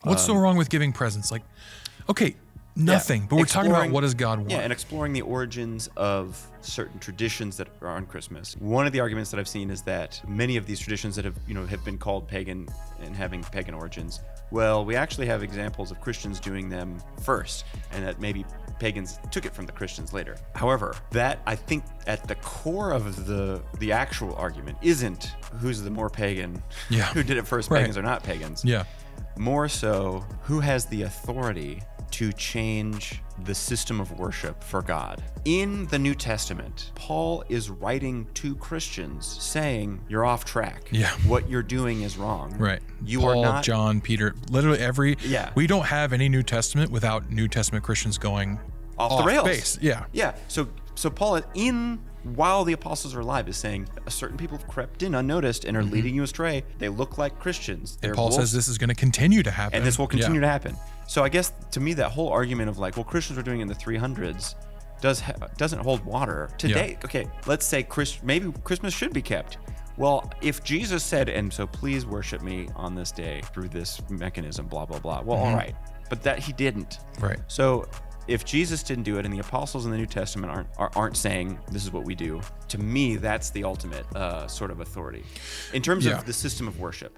What's so wrong with giving presents? Like, okay, nothing, but we're talking about what does God want. Yeah, and exploring the origins of certain traditions that are on Christmas. One of the arguments that I've seen is that many of these traditions that have been called pagan and having pagan origins, well, we actually have examples of Christians doing them first, and that maybe pagans took it from the Christians later. However, that I think at the core of the actual argument isn't who's the more pagan, who did it first, pagans or not pagans. Yeah. More so, who has the authority to change the system of worship for God. In the New Testament, Paul is writing to Christians saying, you're off track. Yeah. What you're doing is wrong. Right. You Paul, are not. John, Peter, literally we don't have any New Testament without New Testament Christians going off the rails. Base. Yeah. Yeah. So Paul, while the apostles are alive, is saying a certain people have crept in unnoticed and are leading you astray. They look like Christians. And Paul says this is going to continue to happen. And this will continue to happen. So I guess to me, that whole argument of like, well, Christians were doing it in the 300s doesn't hold water today. Yeah. Okay, let's say maybe Christmas should be kept. Well, if Jesus said, and so please worship me on this day through this mechanism, blah, blah, blah. Well, all right. But that he didn't. Right. So if Jesus didn't do it and the apostles in the New Testament aren't saying this is what we do, to me, that's the ultimate sort of authority in terms of the system of worship.